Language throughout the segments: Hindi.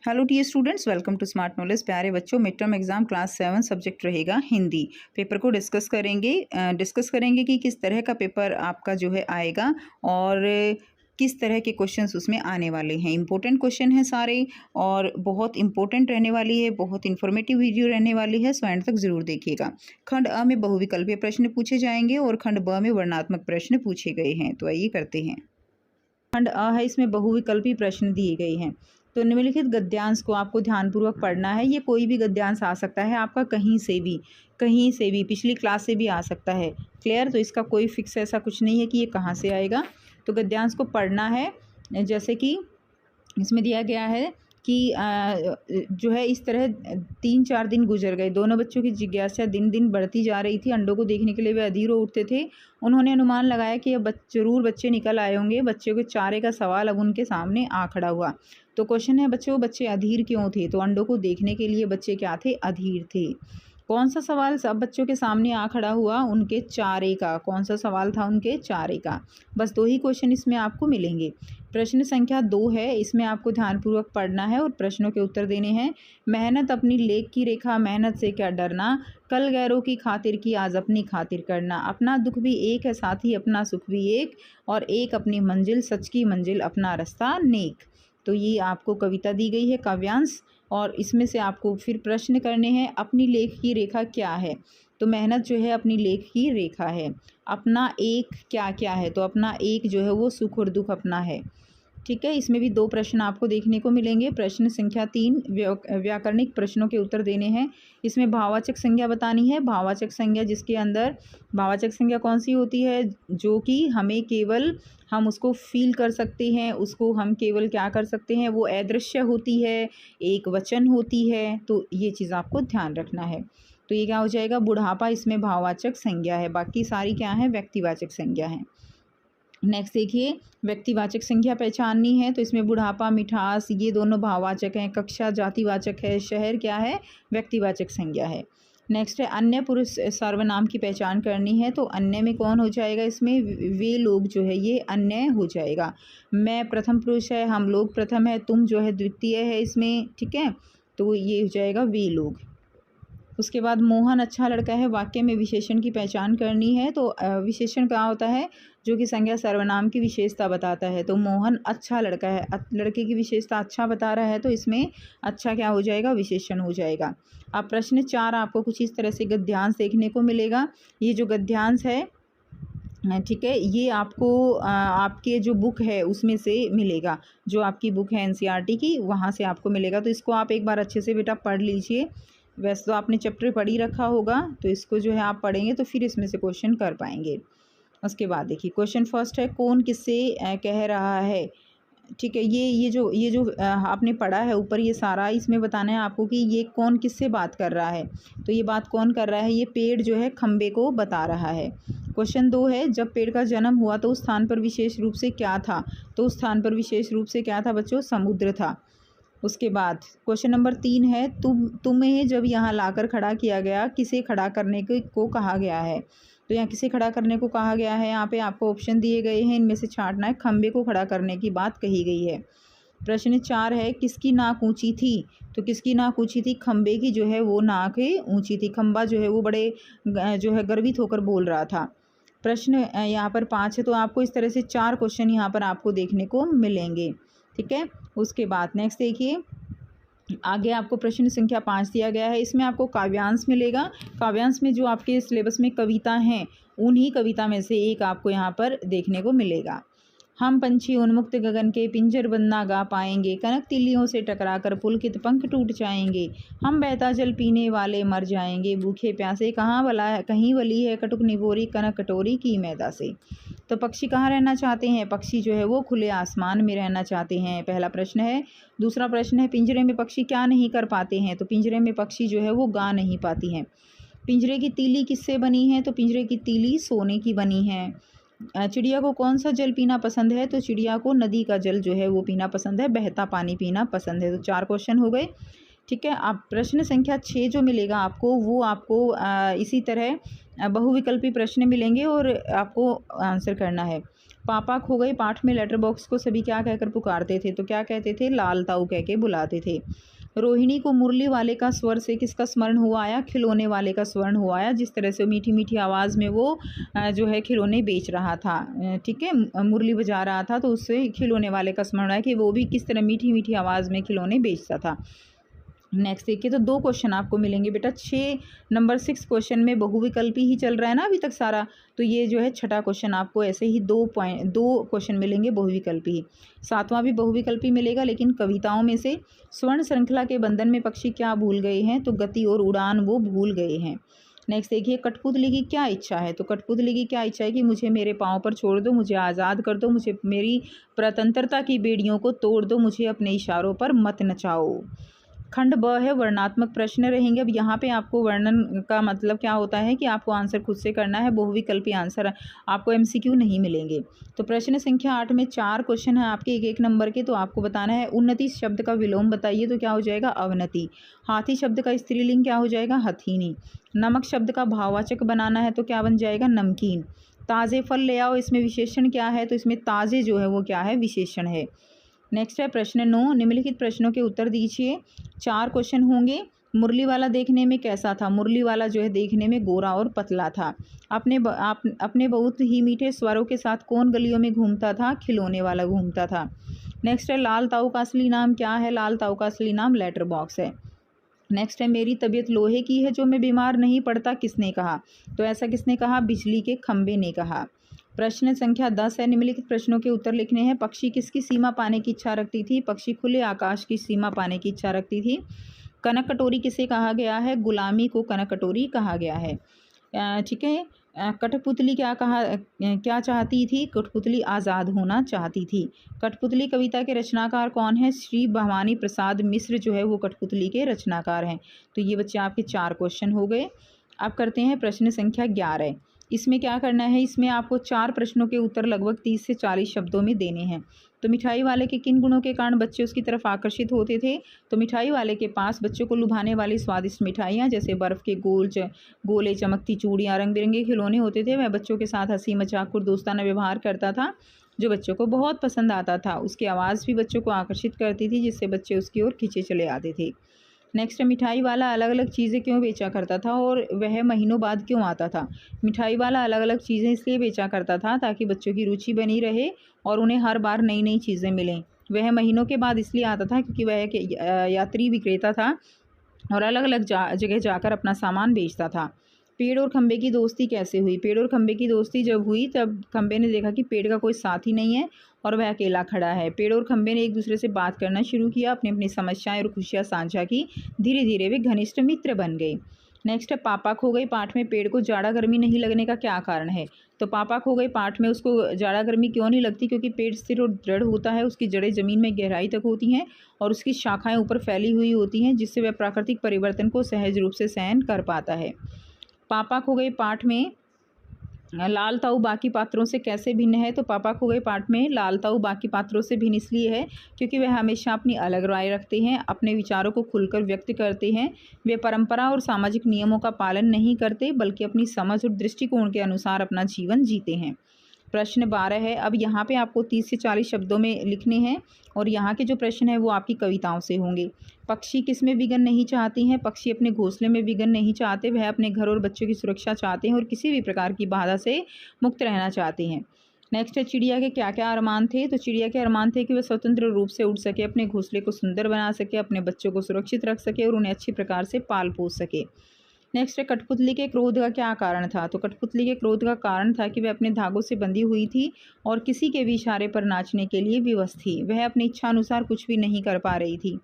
Hello dear students, welcome to Smart Knowledge. प्यारे बच्चों, mid term exam class 7 subject रहेगा हिंदी। पेपर को डिस्कस करेंगे कि किस तरह का पेपर आपका जो है आएगा और किस तरह के क्वेश्चंस उसमें आने वाले हैं। इंपॉर्टेंट क्वेश्चन हैं सारे और बहुत इंपॉर्टेंट रहने वाली है, बहुत इन्फॉर्मेटिव वीडियो रहने वाली है, सो एंड तक जरूर देखिएगा। खंड अ में बहुविकल्पीय प्रश्न पूछे जाएंगे और खंड ब में वर्णनात्मक प्रश्न पूछे गए हैं। तो आइए करते हैं। खंड अ है, इसमें बहुविकल्पी प्रश्न दिए गए हैं। तो निम्नलिखित गद्यांश को आपको ध्यानपूर्वक पढ़ना है। ये कोई भी गद्यांश आ सकता है आपका, कहीं से भी पिछली क्लास से भी आ सकता है। क्लियर? तो इसका कोई फिक्स ऐसा कुछ नहीं है कि ये कहाँ से आएगा। तो गद्यांश को पढ़ना है। जैसे कि इसमें दिया गया है कि जो है इस तरह 3-4 दिन गुजर गए। दोनों बच्चों की जिज्ञासा दिन दिन बढ़ती जा रही थी। अंडों को देखने के लिए वे अधीर हो उठते थे। उन्होंने अनुमान लगाया कि अब जरूर बच्चे निकल आए होंगे। बच्चों के चारे का सवाल अब उनके सामने आ खड़ा हुआ। तो क्वेश्चन है बच्चों, बच्चे अधीर क्यों थे? तो अंडों को देखने के लिए बच्चे क्या थे? अधीर थे। कौन सा सवाल सब बच्चों के सामने आ खड़ा हुआ? उनके चारे का। कौन सा सवाल था? उनके चारे का। बस 2 ही क्वेश्चन इसमें आपको मिलेंगे। प्रश्न संख्या 2 है, इसमें आपको ध्यानपूर्वक पढ़ना है और प्रश्नों के उत्तर देने हैं। मेहनत अपनी लेख की रेखा, मेहनत से क्या डरना, कल गैरों की खातिर की आज अपनी खातिर करना, अपना दुख भी एक है साथी अपना सुख भी एक, और एक अपनी मंजिल सच की मंजिल अपना रास्ता नेक। तो ये आपको कविता दी गई है, काव्यांश, और इसमें से आपको फिर प्रश्न करने हैं। अपनी लेख की रेखा क्या है? तो मेहनत जो है अपनी लेख की रेखा है। अपना एक क्या क्या है? तो अपना एक जो है वो सुख और दुख अपना है। ठीक है, इसमें भी 2 प्रश्न आपको देखने को मिलेंगे। प्रश्न संख्या 3 व्याकरणिक प्रश्नों के उत्तर देने हैं। इसमें भाववाचक संज्ञा बतानी है। भाववाचक संज्ञा जिसके अंदर भाववाचक संज्ञा कौन सी होती है? जो कि हमें केवल हम उसको फील कर सकते हैं, उसको हम केवल क्या कर सकते हैं? वो अदृश्य होती है, एक वचन होती है। तो ये चीज़ आपको ध्यान रखना है। तो ये क्या हो जाएगा? बुढ़ापा इसमें भाववाचक संज्ञा है, बाकी सारी क्या है? व्यक्तिवाचक संज्ञा है। नेक्स्ट देखिए, व्यक्तिवाचक संज्ञा पहचाननी है। तो इसमें बुढ़ापा, मिठास, ये दोनों भाववाचक हैं। कक्षा जातिवाचक है। शहर क्या है? व्यक्तिवाचक संज्ञा है। नेक्स्ट है अन्य पुरुष सर्वनाम की पहचान करनी है। तो अन्य में कौन हो जाएगा? इसमें वे लोग जो है ये अन्य हो जाएगा। मैं प्रथम पुरुष है, हम लोग प्रथम है, तुम जो है द्वितीय है इसमें। ठीक है, तो ये हो जाएगा वे लोग। उसके बाद मोहन अच्छा लड़का है, वाक्य में विशेषण की पहचान करनी है। तो विशेषण क्या होता है? जो कि संज्ञा सर्वनाम की विशेषता बताता है। तो मोहन अच्छा लड़का है, लड़के की विशेषता अच्छा बता रहा है, तो इसमें अच्छा क्या हो जाएगा? विशेषण हो जाएगा। अब प्रश्न 4 आपको कुछ इस तरह से गद्यांश देखने को मिलेगा। ये जो गद्यांश है, ठीक है, ये आपको आपके जो बुक है उसमें से मिलेगा। जो आपकी बुक है एनसीईआरटी की, वहाँ से आपको मिलेगा। तो इसको आप एक बार अच्छे से बेटा पढ़ लीजिए। वैसे तो आपने चैप्टर पढ़ ही रखा होगा, तो इसको जो है आप पढ़ेंगे तो फिर इसमें से क्वेश्चन कर पाएंगे। उसके बाद देखिए, क्वेश्चन फर्स्ट है, कौन किससे कह रहा है? ठीक है, ये जो आपने पढ़ा है ऊपर, ये सारा इसमें बताना है आपको कि ये कौन किससे बात कर रहा है। तो ये बात कौन कर रहा है? ये पेड़ जो है खंबे को बता रहा है। क्वेश्चन 2 है, जब पेड़ का जन्म हुआ तो उस स्थान पर विशेष रूप से क्या था? तो उस स्थान पर विशेष रूप से क्या था बच्चों? समुद्र था। उसके बाद क्वेश्चन नंबर 3 है, तुम्हें जब यहाँ लाकर खड़ा किया गया, किसे खड़ा करने को कहा गया है? तो यहाँ किसे खड़ा करने को कहा गया है? यहाँ पे आपको ऑप्शन दिए गए हैं, इनमें से छांटना है। खंबे को खड़ा करने की बात कही गई है। प्रश्न 4 है, किसकी नाक ऊंची थी? तो किसकी नाक ऊंची थी? खंबे की जो है वो नाक ऊंची थी। खंबा जो है वो बड़े जो है गर्वित होकर बोल रहा था। प्रश्न यहाँ पर 5 है। तो आपको इस तरह से 4 क्वेश्चन यहाँ पर आपको देखने को मिलेंगे। ठीक है, उसके बाद नेक्स्ट देखिए, आगे आपको प्रश्न संख्या 5 दिया गया है। इसमें आपको काव्यांश मिलेगा। काव्यांश में जो आपके सिलेबस में कविता हैं, उन्हीं कविता में से एक आपको यहाँ पर देखने को मिलेगा। हम पंछी उन्मुक्त गगन के पिंजर बंद ना गा पाएंगे, कनक तिल्लियों से टकराकर पुलकित पंख टूट जाएंगे। हम बहता जल पीने वाले मर जाएंगे, भूखे प्यासे कहीं वली है कटुक निबोरी कनक कटोरी की मैदा से। तो पक्षी कहाँ रहना चाहते हैं? पक्षी जो है वो खुले आसमान में रहना चाहते हैं, पहला प्रश्न है। दूसरा प्रश्न है, पिंजरे में पक्षी क्या नहीं कर पाते हैं? तो पिंजरे में पक्षी जो है वो गा नहीं पाती हैं। पिंजरे की तीली किससे बनी है? तो पिंजरे की तीली सोने की बनी है। चिड़िया को कौन सा जल पीना पसंद है? तो चिड़िया को नदी का जल जो है वो पीना पसंद है, बहता पानी पीना पसंद है। तो 4 क्वेश्चन हो गए। ठीक है, अब प्रश्न संख्या 6 जो मिलेगा आपको, वो आपको इसी तरह बहुविकल्पी प्रश्न मिलेंगे और आपको आंसर करना है। पापा खो गए पाठ में लेटर बॉक्स को सभी क्या कहकर पुकारते थे, तो क्या कहते थे, लाल ताऊ कह के बुलाते थे। रोहिणी को मुरली वाले का स्वर से किसका स्मरण हुआ आया, खिलौने वाले का स्मरण हुआ आया। जिस तरह से मीठी मीठी आवाज़ में वो जो है खिलौने बेच रहा था, ठीक है, मुरली बजा रहा था, तो उससे खिलौने वाले का स्मरण आया कि वो भी किस तरह मीठी मीठी आवाज़ में खिलौने बेचता था। नेक्स्ट देखिए, तो 2 क्वेश्चन आपको मिलेंगे बेटा। 6 नंबर 6 क्वेश्चन में बहुविकल्पी ही चल रहा है ना अभी तक सारा, तो ये जो है छठा क्वेश्चन आपको ऐसे ही 2 क्वेश्चन मिलेंगे बहुविकल्पी ही। 7वां भी बहुविकल्पी मिलेगा, लेकिन कविताओं में से स्वर्ण श्रृंखला के बंधन में पक्षी क्या भूल गए हैं, तो गति और उड़ान वो भूल गए हैं। नेक्स्ट देखिए, कठपुतली की क्या इच्छा है, तो कठपुतली की क्या इच्छा है कि मुझे मेरे पाँव पर छोड़ दो, मुझे आज़ाद कर दो, मुझे मेरी स्वतंत्रता की बेड़ियों को तोड़ दो, मुझे अपने इशारों पर मत नचाओ। खंड ब है वर्णात्मक प्रश्न रहेंगे। अब यहाँ पे आपको वर्णन का मतलब क्या होता है कि आपको आंसर खुद से करना है, बहुविकल्पी आंसर आपको एमसीक्यू नहीं मिलेंगे। तो प्रश्न संख्या 8 में 4 क्वेश्चन है आपके 1-1 नंबर के, तो आपको बताना है उन्नति शब्द का विलोम बताइए, तो क्या हो जाएगा, अवनति। हाथी शब्द का स्त्रीलिंग क्या हो जाएगा, हथीनी। नमक शब्द का भाववाचक बनाना है, तो क्या बन जाएगा, नमकीन। ताज़े फल ले आओ, इसमें विशेषण क्या है, तो इसमें ताज़े जो है वो क्या है, विशेषण है। नेक्स्ट है प्रश्न 9, निम्नलिखित प्रश्नों के उत्तर दीजिए। 4 क्वेश्चन होंगे। मुरली वाला देखने में कैसा था, मुरली वाला जो है देखने में गोरा और पतला था। अपने बहुत ही मीठे स्वरों के साथ कौन गलियों में घूमता था, खिलौने वाला घूमता था। नेक्स्ट है लाल ताऊ का असली नाम क्या है, लाल ताऊ का असली नाम लेटर बॉक्स है। नेक्स्ट है मेरी तबीयत लोहे की है जो मैं बीमार नहीं पड़ता, किसने कहा, तो ऐसा किसने कहा, बिजली के खंबे ने कहा। प्रश्न संख्या 10 है, निम्नलिखित प्रश्नों के उत्तर लिखने हैं। पक्षी किसकी सीमा पाने की इच्छा रखती थी, पक्षी खुले आकाश की सीमा पाने की इच्छा रखती थी। कनक कटोरी किसे कहा गया है, गुलामी को कनक कटोरी कहा गया है। ठीक है। कठपुतली क्या चाहती थी, कठपुतली आज़ाद होना चाहती थी। कठपुतली कविता के रचनाकार कौन है, श्री भवानी प्रसाद मिश्र जो है वो कठपुतली के रचनाकार हैं। तो ये बच्चे आपके 4 क्वेश्चन हो गए। अब करते हैं प्रश्न संख्या 11। इसमें क्या करना है, इसमें आपको 4 प्रश्नों के उत्तर लगभग 30 से 40 शब्दों में देने हैं। तो मिठाई वाले के किन गुणों के कारण बच्चे उसकी तरफ आकर्षित होते थे, तो मिठाई वाले के पास बच्चों को लुभाने वाली स्वादिष्ट मिठाइयाँ जैसे बर्फ़ के गोले, चमकती चूड़ियाँ, रंग बिरंगे खिलौने होते थे। वह बच्चों के साथ हंसी मजाक और दोस्ताना व्यवहार करता था जो बच्चों को बहुत पसंद आता था। उसकी आवाज़ भी बच्चों को आकर्षित करती थी जिससे बच्चे उसकी ओर खींचे चले आते थे। नेक्स्ट, मिठाई वाला अलग अलग चीज़ें क्यों बेचा करता था और वह महीनों बाद क्यों आता था। मिठाई वाला अलग अलग चीज़ें इसलिए बेचा करता था ताकि बच्चों की रुचि बनी रहे और उन्हें हर बार नई नई चीज़ें मिलें। वह महीनों के बाद इसलिए आता था क्योंकि वह एक यात्री विक्रेता था और अलग अलग जगह जाकर अपना सामान बेचता था। पेड़ और खंबे की दोस्ती कैसे हुई, पेड़ और खंबे की दोस्ती जब हुई तब खंबे ने देखा कि पेड़ का कोई साथी नहीं है और वह अकेला खड़ा है। पेड़ और खंबे ने एक दूसरे से बात करना शुरू किया, अपनी अपनी समस्याएं और खुशियां साझा की। धीरे धीरे वे घनिष्ठ मित्र बन गए। नेक्स्ट है पापा खो गई पाठ में पेड़ को जाड़ा गर्मी नहीं लगने का क्या कारण है। तो पापा खो गई पाठ में उसको जाड़ा गर्मी क्यों नहीं लगती, क्योंकि पेड़ स्थिर और दृढ़ होता है, उसकी जड़ें जमीन में गहराई तक होती हैं और उसकी शाखाएं ऊपर फैली हुई होती हैं जिससे वह प्राकृतिक परिवर्तन को सहज रूप से सहन कर पाता है। पापा खो गई पाठ में लाल ताऊ बाकी पात्रों से कैसे भिन्न है, तो पापा खो गए पाठ में लाल ताऊ बाकी पात्रों से भिन्न इसलिए है क्योंकि वह हमेशा अपनी अलग राय रखते हैं, अपने विचारों को खुलकर व्यक्त करते हैं। वे परंपरा और सामाजिक नियमों का पालन नहीं करते बल्कि अपनी समझ और दृष्टिकोण के अनुसार अपना जीवन जीते हैं। प्रश्न 12 है। अब यहाँ पे आपको 30 से 40 शब्दों में लिखने हैं और यहाँ के जो प्रश्न हैं वो आपकी कविताओं से होंगे। पक्षी किस में विघन नहीं चाहती हैं, पक्षी अपने घोंसले में विघन नहीं चाहते, वह अपने घर और बच्चों की सुरक्षा चाहते हैं और किसी भी प्रकार की बाधा से मुक्त रहना चाहते हैं। नेक्स्ट है चिड़िया के क्या क्या अरमान थे, तो चिड़िया के अरमान थे कि वह स्वतंत्र रूप से उड़ सके, अपने घोंसले को सुंदर बना सके, अपने बच्चों को सुरक्षित रख सके और उन्हें अच्छी प्रकार से पाल पोस सके। नेक्स्ट है कठपुतली के क्रोध का क्या कारण था, तो कठपुतली के क्रोध का कारण था कि वह अपने धागों से बंधी हुई थी और किसी के भी इशारे पर नाचने के लिए विवश थी। वह अपनी इच्छा अनुसार कुछ भी नहीं कर पा रही थी।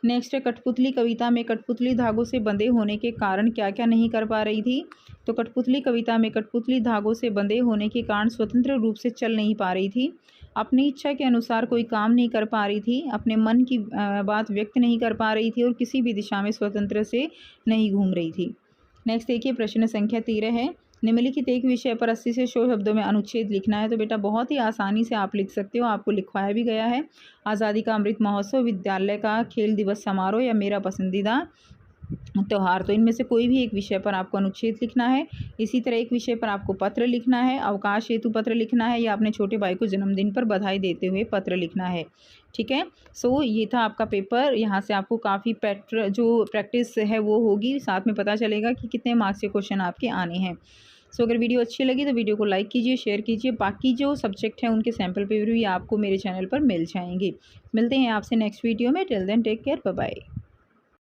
नेक्स्ट है कठपुतली कविता में कठपुतली धागों से बंधे होने के कारण क्या क्या नहीं कर पा रही थी, तो कठपुतली कविता में कठपुतली धागों से बंधे होने के कारण स्वतंत्र रूप से चल नहीं पा रही थी, अपनी इच्छा के अनुसार कोई काम नहीं कर पा रही थी, अपने मन की बात व्यक्त नहीं कर पा रही थी और किसी भी दिशा में स्वतंत्र से नहीं घूम रही थी। नेक्स्ट देखिए प्रश्न संख्या 13 है। निम्नलिखित एक विषय पर 80 से 100 शब्दों में अनुच्छेद लिखना है, तो बेटा बहुत ही आसानी से आप लिख सकते हो, आपको लिखवाया भी गया है। आज़ादी का अमृत महोत्सव, विद्यालय का खेल दिवस समारोह या मेरा पसंदीदा त्योहार। तो इनमें से कोई भी एक विषय पर आपको अनुच्छेद लिखना है। इसी तरह एक विषय पर आपको पत्र लिखना है, अवकाश हेतु पत्र लिखना है या अपने छोटे भाई को जन्मदिन पर बधाई देते हुए पत्र लिखना है। ठीक है, सो ये था आपका पेपर। यहाँ से आपको काफ़ी जो प्रैक्टिस है वो होगी, साथ में पता चलेगा कि कितने मार्क्स के क्वेश्चन आपके आने हैं। सो अगर वीडियो अच्छी लगी तो वीडियो को लाइक कीजिए, शेयर कीजिए। बाकी जो सब्जेक्ट हैं उनके सैम्पल पेपर भी आपको मेरे चैनल पर मिल जाएंगे। मिलते हैं आपसे नेक्स्ट वीडियो में। Till then take care, bye bye.